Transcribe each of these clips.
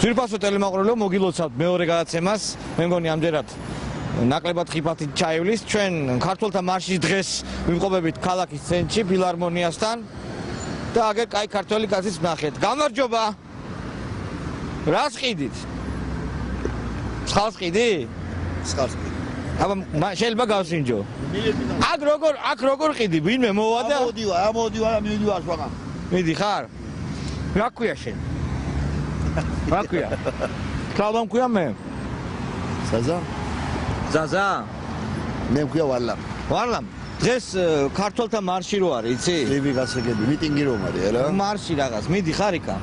ძვირფასო ტელემაყურებელო მოგილოცავთ მეორე გადაცემას. მე მგონი ამჯერად ნაკლებად ხიფათით ჩაივლის. ჩვენ ქართველთა მარშის დღეს ვიმყოფებით ქალაქის ცენტრში ფილარმონიასთან და აგერ კაი ქართველი კაცის ნახეთ. გამარჯობა. რას ყიდით? ცხალს ყიდი? ცხალს ყიდი. აბა შეიძლება გავსინჯო. აქ როგორ ყიდი? ვინმე მოვა და ამოდივარ, მივიდივარ სხვაგან. მიდი ხარ? რა ქვია შენ? რა ქვია? კლავდა მქვია მე? ზაზა? ზაზა? მე მქვია ვარლამ. ვარლამ? დღეს ქართველთა მარში რო არის, იცი? ლიბი გასაგები, მიტინგი რომ არის, რა? მარში რაღაც, მიდი ხარ იქა?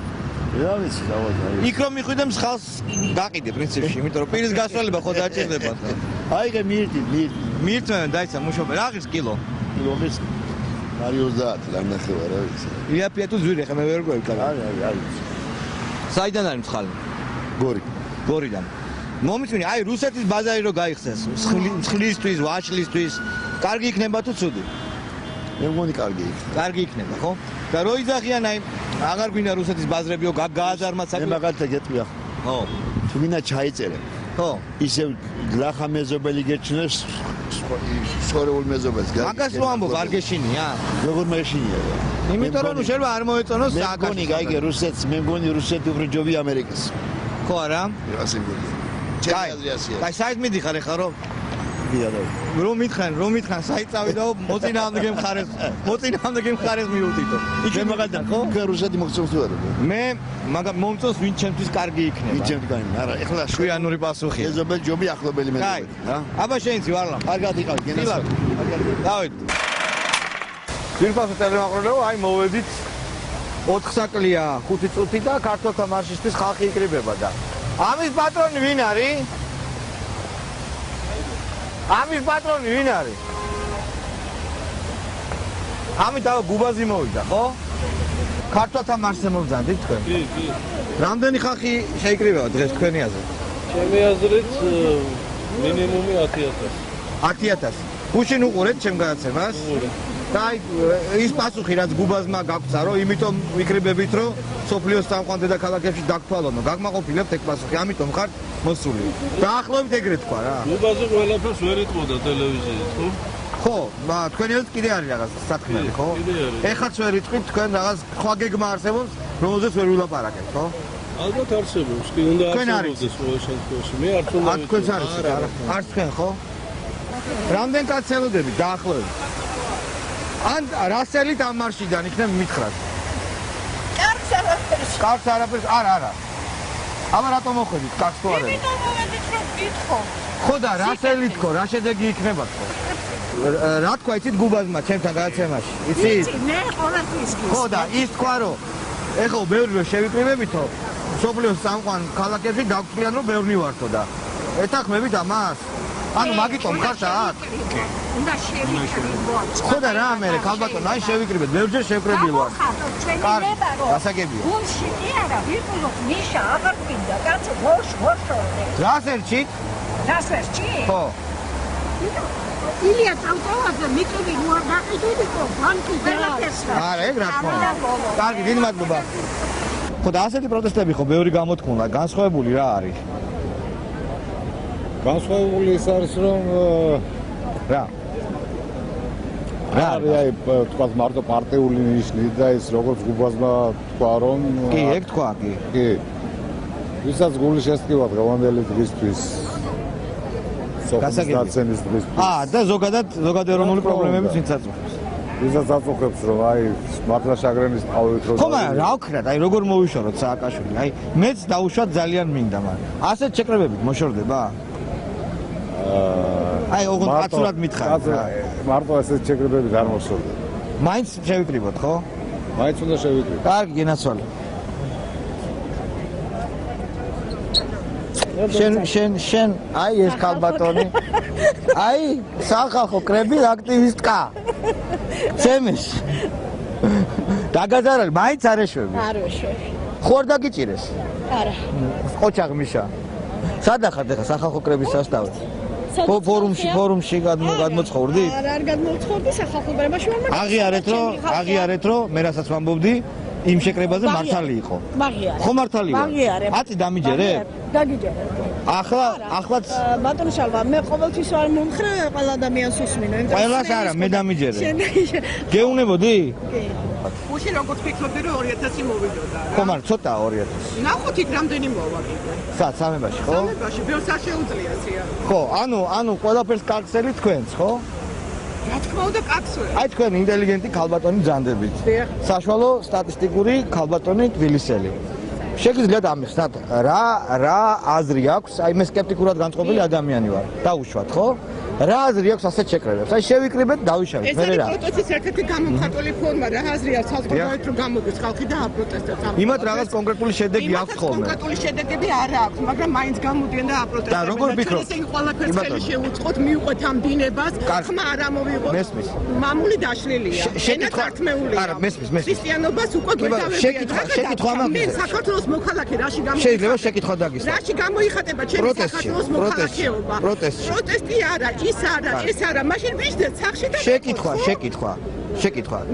რა ვიცი, დავაძა. იქ რომ მიხვიდე მსხალს გაყიდე პრინციპში, იმიტომ რომ პირის გასვლება ხო დაჭირდება. აიგე მირტი. მირტ დაიცა მუშობა, რა ღირს კილო? კილომის არის 30 ლამნახევა, რა ვიცი. იაფია თუ ზვირი, ხა მე ვერ გვევკა. არის. საიდან არის მსხალი? გორიდან. მომიწვინე, აი რუსეთის ბაზარი რო გაიხსენს, მსხლისთვის, ვაშლისთვის, კარგი იქნება თუ ცუდი? მე მგონი კარგი იქნება. კარგი იქნება, ხო? და რო იძახიან, აი აღარ გვინდა რუსეთის ბაზრებიო, გააზარმა საქმე. მე მაგალითად გეტყვია. ხო. თუ გინდა ჩაიწერე. ხო. ისევ გლახა მეზობელი გეჩნეს, სორეულ მეზობელს. მაგას რო ამბობ, არ გეშინია? როგორ მეშინია? იმიტომ რომ შეიძლება არ მოეწონოს სააკაში. გაიგე რუსეთს, მე მგონი რუსეთი უფრო ჯობია ამერიკას. ხო არა? ასე მგონი. აი, საით მიდიხარ ახლა რომ რომ მითხან, საით წავიდაო, მოწინააღმდეგე მხარეს მიუტიტო. მე მაგალითად ხო? რუსეთი მოგწონს თუ არა? მე მომწონს ვინ ჩემთვის კარგი იქნება. ვინ ჩემთვის კარგი? არა, ეხლა შვიანური პასუხია. მეზობელი ჯობი ახლობელი მეზობელი, რა? აბა შენიცი ვარლამ. კარგად იყავი, გენასწავლე. დავით. ძვირფასო ტელემაყურებელო, აი მოვედით 4 საკლია 5 წუთი და ქართველთა მარშისთვის ხალხი იკრიბება და ამის პატრონი ვინ არის? ამის პატრონი ვინ არის? ამით და გუბაზი მოვიდა, ხო? ქართველთა მარშზე მოვძანდით თქვენ? კი. რამდენი ხალხი შეიკრიბება დღეს თქვენი აზრით? ჩემი აზრით მინიმუმი 10000. 10000. გუშინ უყურეთ ჩემ გადაცემას? და აი ის პასუხი რაც გუბაზმა გაგვცა რომ იმიტომ ვიკრიბებით რომ სოფლიოს სამყარო დედაქალაქებში დაგთვალონო გაგმაყოფილებთ ეგ პასუხი ამიტომ ხართ მოსული დაახლოებით ეგრე თქვა რა გუბაზი ყველაფერს ვერ იტყოდა ტელევიზიით ხო თქვენი ელთ კიდე არის რაღაც საქმეები ხო ეხაც ვერ იტყვით თქვენ რაღაც სხვა გეგმა არსებობს რომელზეც ვერ ვილაპარაკებთ ხო ალბათ არსებობს კი უნდა არსებობდეს ყოველ შემთხვევაში მე არ თუნდა თქვენს არის არც თქვენ ხო რამდენ კაცს ელოდებით დაახლოებით ან რასელით ამ მარშიდან იქნებ მითხრათ? კარგს არაფერს, არა. აბა რატომ მოხვედით, კარგს თუ არა? იმიტომ მოვედით რომ გითხო. ხო და რასელით თქო, რა შედეგი იქნება თქო? რა თქვა იცით გუბაზმა ჩემთან გადაცემაში? იცით? მე ყოველთვის გის. ხო და ის თქვა რომ ეხლა ბევრი რომ შევიკრიბებითო, სოფლიოს სამყარო ქალაქებში დაგწვიან რომ ბევრი ვართო და ეთანხმებით ამას? ანუ მაგიტომ ხართ აქ? უნდა შევიკრიბოთ. ხო და რა მე ქალბატონო აი შევიკრიბეთ, ბევრჯერ შევკრიბილ ვარ. კარგი, გასაგებია. გულში კი არა, ვიყულოთ ნიშა, აღარ გვინდა, კაცო, მოშორე. რას ერჩით? რას ერჩი? ხო. ილია წავწავაზე მიწები მოარ გაყიდულიყო, ბანკი ყველაფერს. არა, ეგ რა თქმა უნდა. კარგი, დიდი მადლობა. ხო და ასეთი პროტესტები ხო ბევრი გამოთქმულა, განსხვავებული რა არის? განსხვავებული ის არის რომ რა აი თქვა მარტო პარტიული ნიშნით და ის როგორც გუბაზმა თქვა რომ კი ეგ თქვა კი ვისაც გული შესწივად გავანდელი დღისთვის გასაგებია და ზოგადად ეროვნული პრობლემებიც ვინც აწუხებს ვისაც აწუხებს რომ აი მართლა შაგრენის ტყავით რომ ხო მაგრამ რა ვქრათ აი როგორ მოვიშოროთ სააკაშვილი აი მეც დაუშვათ ძალიან მინდა მაგრამ ასეთ შეკრებებით მოშორდება აი ოღონდ აცურად მითხარ მარტო ასეთ შეკრებებით არ მოსულდება მაინც შევიკრიბოთ ხო მაინც უნდა შევიკრიბოთ კარგი გენაცვალე შენ აი ეს ქალბატონი აი სახალხო კრები აქტივისტკა ჩემის დაგაზარალი მაინც არ ეშვები არ ეშვები ხო არ დაგიჭირეს არა ყოჩაღ მიშა სადახართ ახლა სახალხო კრების სასტავად ფორუმში გადმოცხოვრდით? არ გადმოცხოვრდი სახალხო კრებაში ვარ. აღიარეთ რომ მე რასაც ვამბობდი, იმ შეკრებაზე მართალი იყო. მაგიარე. ხო მართალი ვარ? მაგიარე. აწი დამიჯერებ? დაგიჯერებ. ახლაც ბატონო შალვა, მე ყოველთვის ვარ მომხრე ყველა ადამიანს უსმინო. ყველას არა, მე დამიჯერებ. გეუნებოდი? კი. უშენ როგორც ფიქრობდი რომ 2000 მოვიდოდა რა. ხო, მაგრამ ცოტა 2000. ნახოთ იქ რამდენი მოვა კიდე. სად სამებაში, ხო? სამებაში ბევრს არ შეუძლია სია. ხო, ანუ ყველაფერს კარგსელი თქვენს, ხო? რა თქმა უნდა კაცოა. აი თქვენ ინტელიგენტი ქალბატონი ძანდებით. საშუალო სტატისტიკური ქალბატონი თბილისელი. შეგიძლიათ ამიხსნათ რა აზრი აქვს, აი მე სკეპტიკურად განწყობილი ადამიანი ვარ. დაუშვათ, ხო? რა აზრი აქვს ასეთ შეკრებებს? აი შევიკრიბეთ, დავიშავეთ, ეს მე არის რა. პროტესტის ერთ-ერთი გამომხატველი ფორმა რა აზრი აქვს საზოგადოებრივ რომ გამოდის ხალხი და აპროტესტებს ამ. იმათ რაღაც კონკრეტული შედეგი აქვს ხოლმე. კონკრეტული შედეგები არ აქვს, მაგრამ მაინც გამოდიან და აპროტესტებს. და როგორ ფიქრობთ? ეს ყველაფერს ხელი შეუწყოთ, მიუყვეთ ამ დინებას, ხმა არ ამოვიღოთ. მესმის. მამული დაშლილია. ენა ქართმეულია. არა, მესმის. ქრისტიანობას უკვე გვეთავებიან. შეკითხვა მე მაგის. საქართველოს მოქალაქე რაში გამოიხატება? შეიძლება შეკითხვა დაგისვა. რაში გამოიხატება ჩემი პროტესტში, საქართველოს მოქალაქეობა? პროტესტში. პროტესტი არა, ის არა, ეს არა, მაშინ ვიждეთ სახში და შეკითხვა.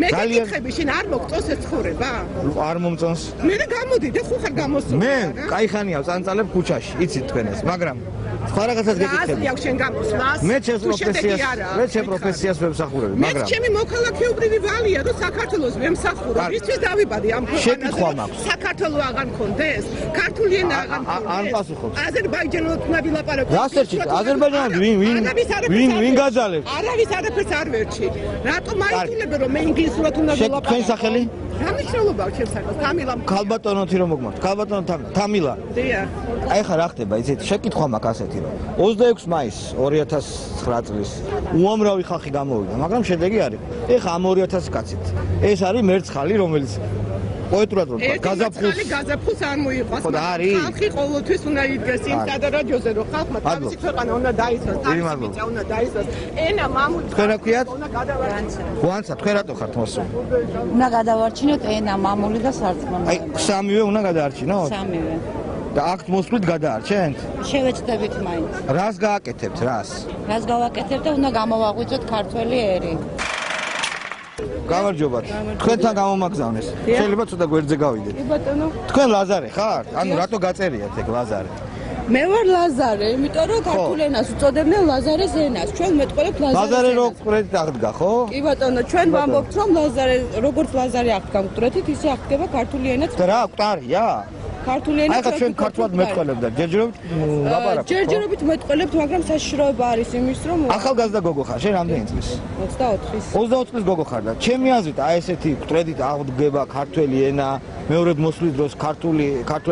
მე გეკითხები, შენ არ მოგწონს ეს ცხოვრება? არ მომწონს. მე რა გამოდი და ხო ხარ გამოსული? მე кайხანია ვწანწალებ ქუჩაში, იცით თქვენ ეს, მაგრამ სხვა რაღაცას გეკითხები. რა აქვს შენ გამოსვლას? მე ჩემს პროფესიას ვემსახურებ, მე მაგრამ ჩემი მოქალაქეობრივი ვალია, რომ საქართველოს ვემსახურებ. ისთვის დავიბადე ამ შეკითხვა ქვეყანაზე. მაქვს. საქართველო აღარ მქონდეს? ქართული ენა აღარ მქონდეს? არ პასუხობს. აზერბაიჯანულად უნდა ვილაპარაკო. რასერჩით? აზერბაიჯანად ვინ გაძალებს? არავის არაფერს არ ვერჩი. რატომ აიძულებენ რომ მე ინგლისურად უნდა ვილაპარაკო? თქვენ სახელი? რა მნიშვნელობა აქვს ჩემს სახელს? თამილა. ქალბატონოთი რომ მოგმართ. ქალბატონო თამილა. დიახ. აი ხა რა ხდება, იცით, შეკითხვა მაქვს ასეთი რომ 26 მაისს 2009 წლის უამრავი ხალხი გამოვიდა, მაგრამ შედეგი არის. ეხა ამ 2000 კაცით. ეს არის მერცხალი, რომელიც პოეტრულად რომ გაზაფხულს არ მოიყვას. ხო და არის. ხალხი ყოველთვის უნდა იდგეს იმ სადარაჯოზე, რომ ხალხმა თავისი ქვეყანა უნდა დაიცვას, თავისი მიწა უნდა დაიცვას. ენა მამული. თქვენ რა ქვიათ? უნდა გადავარჩინოთ. გვანცა, თქვენ რატო ხართ მოსული? უნდა გადავარჩინოთ ენა, მამული და სარწმუნოება. აი, სამივე უნდა გადაარჩინოთ? სამივე. და აქ მოსვლით გადაარჩენთ? შევეცდებით მაინც. რას გააკეთებთ, რას? რას გავაკეთებ და უნდა გამოვაღვიძოთ ქართველი ერი. გამარჯობათ. თქვენთან გამომაგზავნეს. შეიძლება ცოტა გვერდზე გავიდეთ. კი ბატონო. თქვენ ლაზარე ხართ? ანუ რატო გაწერიათ ეგ ლაზარე? მე ვარ ლაზარე, იმიტომ რომ ქართულ ენას უწოდებდნენ ლაზარეს ენას. ჩვენ მეტყველებთ ლაზარე რო კვრედით აღდგა, ხო? კი ბატონო, ჩვენ ვამბობთ რომ ლაზარე, როგორც ლაზარე აღდგა მკვდრეთით, ისე აღდგება ქართული ენაც. და რა კვტარია? ქართული ენა აი ხა ჩვენ ქართულად მეტყველებთ და ჯერჯერობით ლაპარაკობთ. ჯერჯერობით მეტყველებთ, მაგრამ საშიშროება არის იმის რომ ახალგაზრდა გოგო ხარ, შენ რამდენი წლის? 24-ის. 24 წლის გოგო ხარ და ჩემი აზრით აი ესეთი კვრედით აღდგება ქართული ენა, მეორედ მოსვლის დროს ქართულ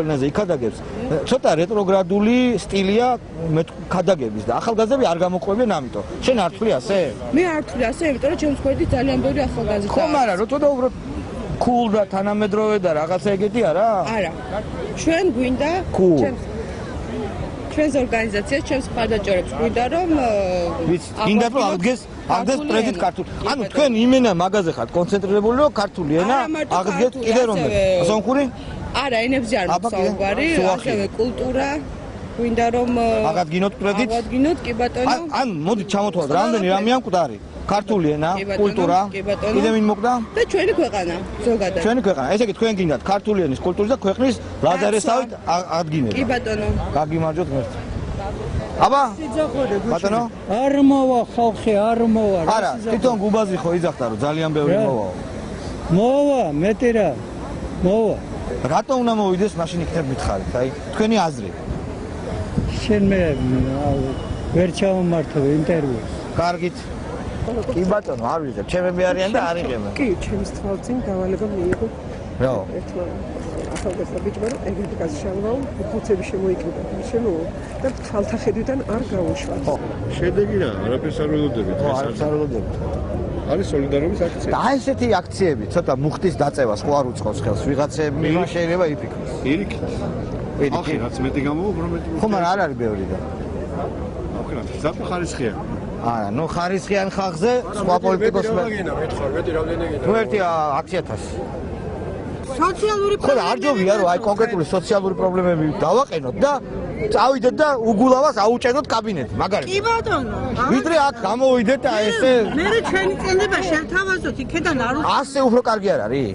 ენაზე იქადაგებს. ცოტა რეტროგრადული სტილია ქადაგების და ახალგაზრდები არ გამოყვებიან ამიტომ. შენ არ თვლი ასე? მე არ თვლი ასე, იმიტომ რომ ჩემს გვერდით ძალიან ბევრი ახალგაზრდა. ხო, მაგრამ რო თქო უბრალოდ cool და თანამედროვე და რაღაცა ეგეთი არა? არა. ჩვენ გვინდა ჩვენს ორგანიზაციას, ჩვენს მხარდაჭერებს გვინდა რომ გინდა რომ აღდგეს კრედიტ ქართული. ანუ თქვენ იმენა მაგაზე ხართ კონცენტრირებული რომ ქართული ენა აღდგეთ კიდე რომელ? სომხური? არა, ენებზე არ მოსაუბარი, ასევე კულტურა გვინდა რომ აღადგინოთ კრედიტ? აღადგინოთ, კი ბატონო. ან მოდით ჩამოთვალოთ რამდენი რამე ამ მკვდარი. ქართული ენა, კულტურა, კიდე ვინ მოკდა? და ჩვენი ქვეყანა, ზოგადად. ჩვენი ქვეყანა. ესე იგი თქვენ გინდათ ქართული ენის, კულტურის და ქვეყნის ლაზარესავით აღდგინება. კი ბატონო. გაგიმარჯოთ ღმერთს. აბა? ბატონო? არ მოვა ხალხი, არ მოვა. არა, თვითონ გუბაზი ხო იძახდა რომ ძალიან ბევრი მოვაო. მოვა, მეტი რა. მოვა. რატო უნდა მოვიდეს მაშინ იქნებ მითხარით, აი, თქვენი აზრი. შენ მე ვერ ჩავმართო ინტერვიუს. კარგით. კი ბატონო, არ ვიზებ, ჩემები არიან და არ იღებენ. კი, ჩემს თვალწინ დავალება მიიღო. რა? ერთმა ახალგაზრდა ბიჭმა რომ ეგეთი გაზშალვაო, ხუცები შემოიკიდა შემოო და ხალხახედიდან არ გაუშვათ. შედეგი რა, არაფერს არ ველოდებით. არაფერს არ ველოდებით. არის სოლიდარობის აქცია. და აი ესეთი აქციები, ცოტა მუხტის დაწევას ხო არ უწყობს ხელს ვიღაცები, შეიძლება იფიქროს. პირიქით. ახი რაც მეტი გამოვუბრა მეტი. ხო, მაგრამ არ არის ბევრი და. ახი რა, ზაფხი ხარისხია. არა, ნუ ხარისხიან ხალხზე სხვა პოლიტიკოსმა. ნუ ერთი 100.000. სოციალური ხო, არ ჯობია რომ აი კონკრეტული სოციალური პრობლემები დავაყენოთ და წავიდეთ და უგულავას აუჭედოთ კაბინეტი, მაგარია. კი ბატონო. ვიდრე აქ გამოვიდეთ და ესე მე ჩვენი წინდება შევთავაზოთ იქედან არ ასე უფრო კარგი არ არის?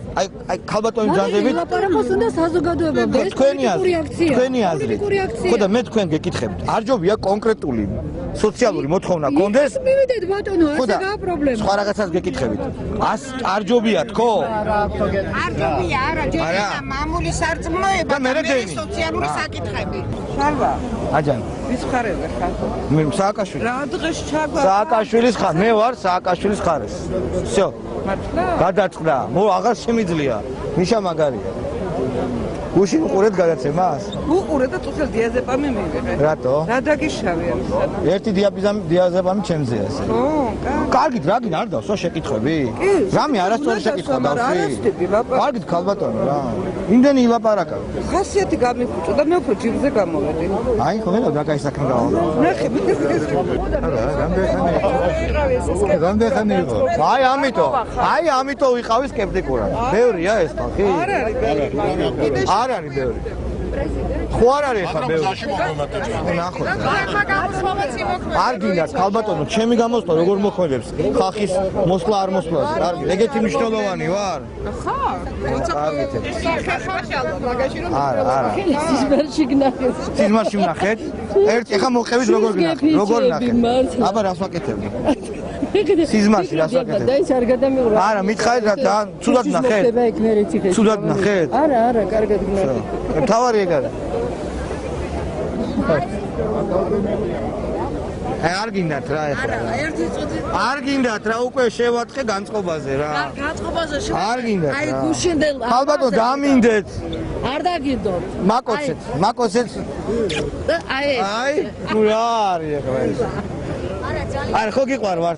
აი ქალბატონის ჯანჯებით ლაპარაკობს უნდა საზოგადოებამ. ეს თქვენი პოლიტიკური აქცია. თქვენი აზრით. პოლიტიკური აქცია. ხო და მე თქვენ გეკითხებთ, არ ჯობია კონკრეტული სოციალური მოთხოვნა კონდეს? მივიდეთ ბატონო, ხო და ასე რა პრობლემა. სხვა რაღაცას გეკითხებით. არ ჯობია თქო? არ ჯობია არა არა. ჯერა მამული სარწმუნოება და მერე დენი. სოციალური რა. საკითხები. შალვა აჯან, ვის ხარებდა ხარ? მე სააკაშვილი. რა დღეს ჩაგვა? სააკაშვილის ხარ, მე ვარ სააკაშვილის ხარეს. всё. მართლა? გადაწყდა. აღარ შემიძლია. ნიშა მაგარია. გუშინ უყურეთ გადაცემას? უყურე და წუხელ დიაზეპამი მივიღე. რატო? რა დაგიშავე ამისადა? ერთი დიაზეპამი ჩემზეა ესე. ო, კარგით, რა გინ არ დავსო შეკითხვები? რამე არასწორი შეკითხვა დავსი? არასდები ლაპარაკი. კარგით, ქალბატონო რა. იმდენი ილაპარაკა. ხასიათი გამიფუჭო და მე უფრო ჯიბზე გამოვედი. აი, ხო მე დაკაი საქმე გავალ. ნახე, რამდენი იყო? აი ამიტომ ვიყავი სკეპტიკურად. ბევრია ეს ხალხი? არ არის. არ არის ბევრი. ხო არ არის ხა ბევრი. ნახოთ. არ გინდათ ქალბატონო, ჩემი გამოსვლა როგორ მოქმედებს? ხალხის მოსვლა არ მოსვლა. კარგი, ეგეთი მნიშვნელოვანი ვარ? ხო. კარგით. არა. სიზმარში გნახეთ. სიზმარში ვნახეთ. ერთი ახლა მოყევით როგორ გნახეთ? როგორ ნახეთ? აბა რას ვაკეთებდი? სიზმარში რას ვაკეთებდი? და ის არ გადამიღრა. არა, მითხარით რა და ცუდად ნახეთ? ცუდად ნახეთ? არა, კარგად გნახეთ. თავარი ეგ არის. არ გინდათ რა ეხლა. ერთი წუთი არ გინდათ რა უკვე შევათხე განწყობაზე რა. გაწყობაზე არ გინდათ აი რა. გუშინდელ ალბათო დამინდეთ. არ დაგიდოთ. მაკოცეთ. აი, ნუ რა არის ეხლა ეს. არა, ხო გიყვარ ვარ.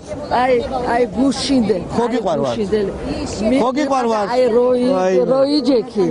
აი გუშინდელ. ხო გიყვარ ვარ. ხო გიყვარ ვარ. აი როიჯექი.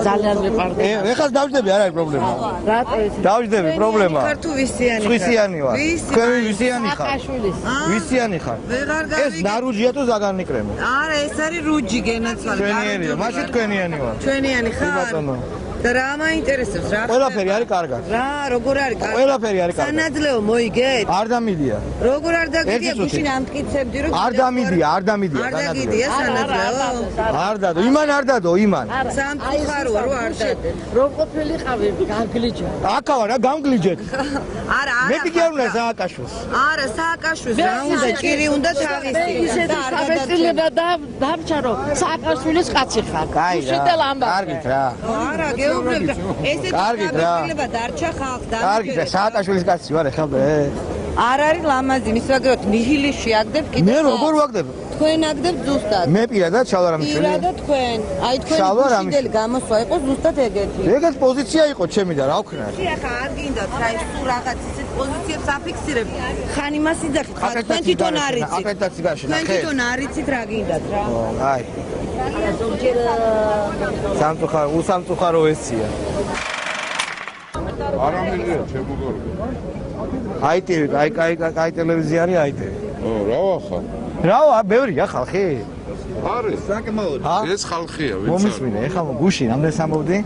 ძალიან მეყარდა. ეხლა დავждები, არ არის პრობლემა. რატო ეს? დავждები, პრობლემა. ქართუ ვისიანი. ვისიანი ვარ. თქვენ ვისიანი ხარ? აკაშვილის. ვისიანი ხარ? ვეღარ ეს გავიგე. ნარუჯია თუ ზაგანიკრემი? არა, ეს არის რუჯი გენაცვალე. ჩვენიანია, მაშინ თქვენიანი ვარ. ჩვენიანი ხარ? ბატონო. და რა მაინტერესებს რა? ყველაფერი არის კარგად. რა, როგორ არის კარგი? ყველაფერი არის კარგად. სანაძლეო მოიგეთ? არ დამიდია. როგორ არ დაგიდია? ერთი წუთი. გუშინ ამტკიცებდი რომ არ დამიდია. არ დაგიდია სანაძლეო? არ დადო, იმან არ დადო, იმან. სამწუხაროა რომ არ დადე. რომ ყოფილიყავი გაგლიჯა. აკავა რა გამგლიჯეთ. არა, მე კი არ უნდა სააკაშვილს. არა, სააკაშვილს რა უნდა, ჭირი უნდა თავისი. ისეთი საბეჭდილება და დამჩარო სააკაშვილის კაცი ხარ. კაი რა. გუშინდელ ამბავ. კარგით რა. არა, გეუბნებდა. ესეთი კარგით რა. საბეჭდილება დარჩა ხალხს და კარგით რა, სააკაშვილის კაცი ვარ ეხლა მე. არ არის ლამაზი, მისვაგროთ ნიჰილისში აგდებ კიდე. მე როგორ ვაგდებ? თქვენ აგდებთ ზუსტად. მე პირადად შალვარამიშვილი. პირადად თქვენ. აი თქვენი შალვარამიშვილი. გუშინდელი გამოსვლა იყო ზუსტად ეგეთი. ეგეთ პოზიცია იყო ჩემი და რა ვქნა. ახლა არ გინდათ რა ის თუ რაღაც ისეთ პოზიციებს აფიქსირებ. ხან იმას იძახით, ხან თქვენ აკრედიტაციის თვითონ გარეშე, არიცით. აკრედიტაციის გარეშე, თქვენ ნახეთ. თვითონ არიცით რა გინდათ რა. აი. უსამწუხარო ესია. არა მიგია შემოგორგო. ITV, აი ტელევიზია არის ITV. რა ვახარ? რავა, ბევრია ხალხი. არის. საკმაოდ. ეს ხალხია, ვინც არის? მომისმინე, ეხლა გუშინ ამდენს ამბობდი?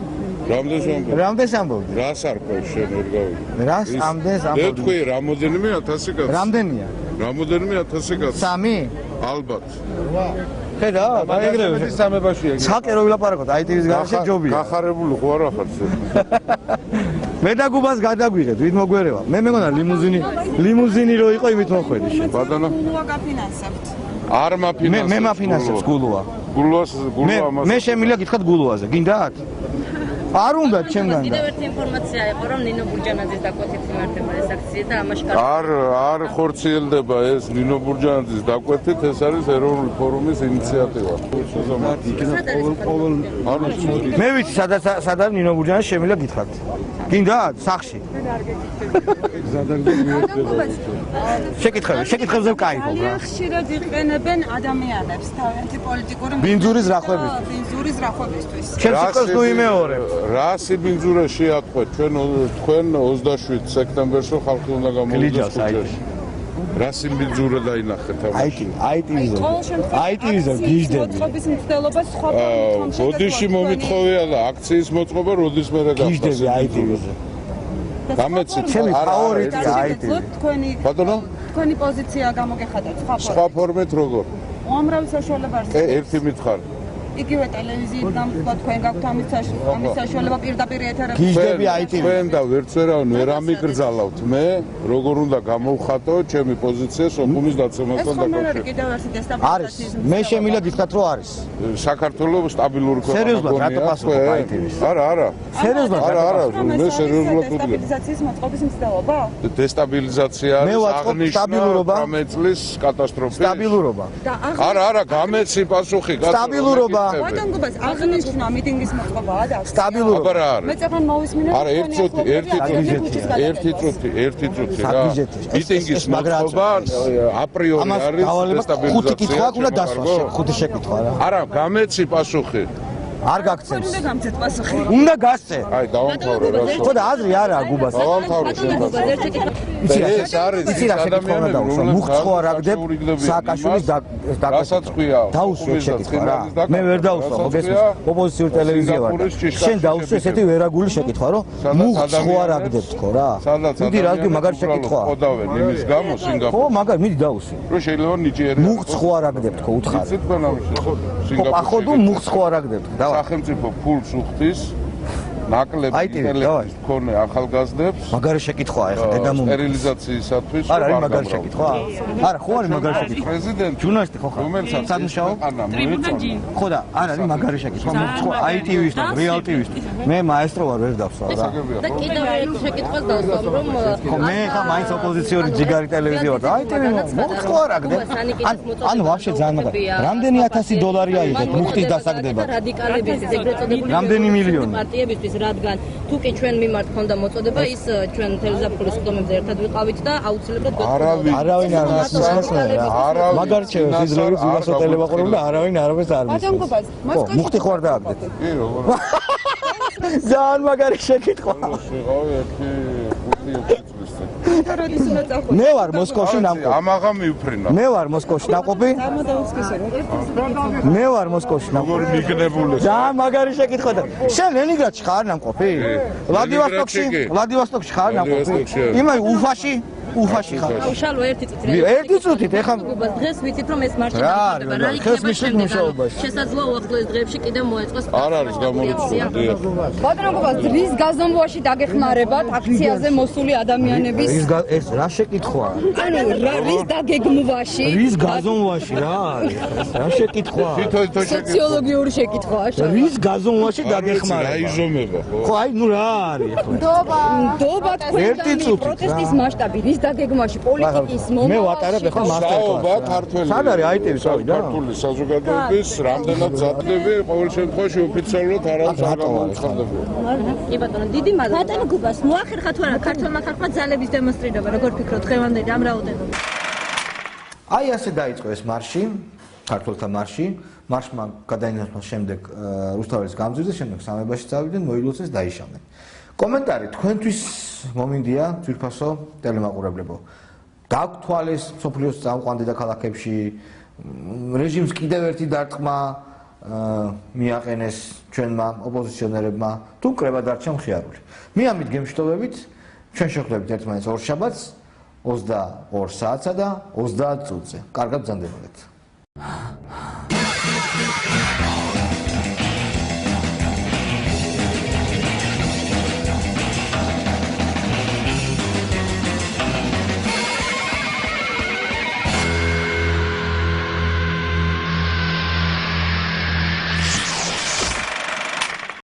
რამდენს ამბობდი? რას არ ყავს შენ ვერ გავიგე. რას ამდენს ამბობდი? მე თქვი რამოდენიმე 1000 კაცი. რამდენია? რამოდენიმე 1000 კაცი. 3? ალბათ. ხედა, ეგრევე სამებაშია. ცალკე რო ვილაპარაკოთ ITV-ს გარეშე ჯობია. გახარებული ხო არ ახარ შენ? მე და გუბას გადაგვიღეთ, ვით მოგვერევა. მე მეგონა ლიმუზინი რო იყო, იმით მოხვედი შენ. ბატონო. გულუა გაფინანსებთ. არ მაფინანსებს. მე მაფინანსებს გულუა. გულუა მე შემიძლია გითხრათ გულუაზე, გინდათ? არ უნდა ჩემგან და. კიდევ ერთი ინფორმაცია იყო, რომ ნინო ბურჯანაძის დაკვეთით იმართება ეს აქცია და ამაში არ ხორციელდება ეს ნინო ბურჯანაძის დაკვეთით, ეს არის ეროვნული ფორუმის ინიციატივა. მე ვიცი სადაც ნინო ბურჯანაძე შემიძლია გითხრათ. გინდათ? სახში. შეკითხებზე ვკაიფობ რა. ხშირად იყენებენ ადამიანებს თავიანთი პოლიტიკური ბინძურის რახვებისთვის. ბინძურის რახვებისთვის. ჩემ სიტყვას ნუ იმეორებ. რა სიბინძურა შეატყვეთ თქვენ 27 სექტემბერში ხალხი უნდა გამოვიდეს ქუჩაში. რა სიბინძურა დაინახეთ ამაში? IT-ზე გიჟდები. მოწყობის მცდელობას სხვა ბოდიში მომითხოვია და აქციის მოწყობა როდის მერე გახდა? გიჟდები IT-ზე. გამეცით ჩემი ფავორიტია ITV. ბატონო თქვენი პოზიცია გამოგეხადათ სხვა ფორმით როგორ უამრავი საშუალება არის. ერთი მითხარ იგივე ტელევიზიიდან თქვენ გაქვთ ამის საშუალება პირდაპირ ეთერებში. გიჟდები ITV. თქვენ და ვერცერავინ ვერ ამიგრძალავთ მე როგორ უნდა გამოვხატო ჩემი პოზიცია სოხუმის დაცემასთან დაკავშირებით. კიდევ ერთი არის. დესტაბილიზაციის მე შემიძლია გითხრათ რომ არის. საქართველოს სტაბილური სერიოზულად რატო პასუხობ ITV-ს? არა. სერიოზულად არა, მე სერიოზულად ვუდგები. დესტაბილიზაციის მოწყობის მცდელობა? დესტაბილიზაცია მე ვაწყობ სტაბილურობა. 18 წლის კატასტროფის. სტაბილურობა. არა, გამეცი პასუხი, კაცო. სტაბილურობა. ბატონ გუბას აღნიშნა მიტინგის მოწყობაა და სტაბილურობა. აბა რა არის? მე წეღან მოვისმინე. არა, ერთი წუთი რა. მიტინგის მოწყობა აპრიორი ამას არის დავალება დესტაბილიზაცია. ხუთი კითხვა აქვს უნდა დასვა. ხუთი შეკითხვა რა. არა, გამეცი პასუხი. არ გაგცემს. უნდა გამცეთ პასუხი. უნდა გასცე. აი, დავამთავრე რა. ხო და აზრი არაა გუბას. დავამთავრე ეს არის იცი რა შეკითხვა უნდა დაუსვა. მუხცხო არ აგდებ სააკაშვილის რასაც ხვია. დაუსვა შეკითხვა რა. მე ვერ დაუსვა, მოგესმის. ოპოზიციური ტელევიზია ვარ. შენ დაუსვა ესეთი ვერაგული შეკითხვა, რომ მუხცხო არ აგდებ თქო რა. მიდი რადგან მაგარი შეკითხვაა. ყოდავენ იმის გამო ხო, სინგაპური. მაგარი მიდი დაუსვა. რომ შეიძლება ნიჭიერი. მუხცხო არ აგდებ თქო უთხარ. იცით თქვენ ამის შესახებ. ხო, ახოდუ მუხცხო არ აგდებ თქო. დავა. სახელმწიფო ფულს უხდის ნაკლები ინტელექტის მქონე ახალგაზრდებს მაგარი შეკითხვაა ეხლა დედამუნ სტერილიზაციისათვის არა არის მაგარი შეკითხვა არა ხო არის მაგარი შეკითხვა პრეზიდენტი ჟურნალისტი ხო ხარ რომელსაც სამუშაო ხო და არ არის მაგარი შეკითხვა ხო ITV-ის და Real TV-ის მე მაესტრო ვარ ვერ დავსვა რა და კიდევ ერთი შეკითხვას დავსვამ რომ ხო მე ხა მაინც ოპოზიციური ჯიგარი ტელევიზია ვარ და ITV მოხწყო არ აგდებ ანუ ვაფშე ძალიან მაგარი რამდენი $1000 აიღეთ მუხტის დასაგდებად რადიკალების ეგრეთ წოდებული რამდენი მილიონი პარტიებისთვის რადგან თუ კი ჩვენ მიმართ ქონდა მოწოდება ის ჩვენ თელზაფხულის ხდომებზე ერთად ვიყავით და აუცილებლად არავინ არ მისმენს რა მაგარ ჩემს იზრაელის ვიღაცა ტელევაყურებ და არავინ არაფერს არ მისმენს მუხტი ხوار დააგდეთ კი როგორ ძალიან მაგარი შეკითხვა მე ვარ მოსკოვში ნამყოფი ამაღა მიუფრინა მე ვარ მოსკოვში ნამყოფი მე ვარ მოსკოვში ნამყოფი როგორ მიგნებული ძალიან მაგარი შეკითხვა და შენ ლენინგრადში ხარ ნამყოფი ვლადივოსტოკში ხარ ნამყოფი იმაი უფაში ხარ უშალო ერთი წუთი ერთი წუთით ეხლა დღეს ვიცით რომ ეს მარშრუტი დამთავრდება რა იქნება შესაძლოა უახლოეს დღეებში კიდევ მოეწყოს არ არის გამორიცხული ბატონო გუბას რის გაზომვაში დაგეხმარებათ აქციაზე მოსული ადამიანების ეს რა შეკითხვაა ანუ რის დაგეგმვაში რის გაზომვაში რა არის რა შეკითხვაა სოციოლოგიური შეკითხვაა რის გაზომვაში დაგეხმარება რა იზომება ხო აი ნუ რა არის ნდობა თქვენი პროტესტის მასშტაბი რის დაგეგმვაში პოლიტიკის მე ვატარებ ახლა მასტერკლასს ქართველი სად არის ITV სავიდა ქართული საზოგადოების რამდენად ზადლები ყოველ შემთხვევაში ოფიციალურად არ არის აღმოჩნდება კი ბატონო დიდი მადლობა ბატონო გუბას მოახერხა თუ არა ქართულმა ხალხმა ძალების დემონსტრირება როგორ ფიქრობთ დღევანდელი ამ რაოდენობით აი ასე დაიწყო ეს მარში ქართულთა მარში მარშმა გადაინაცვლა შემდეგ რუსთაველის გამზირზე შემდეგ სამებაში წავიდნენ მოილოცეს დაიშალნენ კომენტარი თქვენთვის მომინდია ძვირფასო ტელემაყურებლებო დაგთვალეს სოფლიოს წამყვან დედაქალაქებში რეჟიმს კიდევ ერთი დარტყმა მიაყენეს ჩვენმა ოპოზიციონერებმა თუ კრება დარჩა მხიარული მე ამით გემშვიდობებით ჩვენ შევხვდებით ერთმანეთს ორშაბათს 22 საათსა და 30 წუთზე კარგად ბრძანდებოდეთ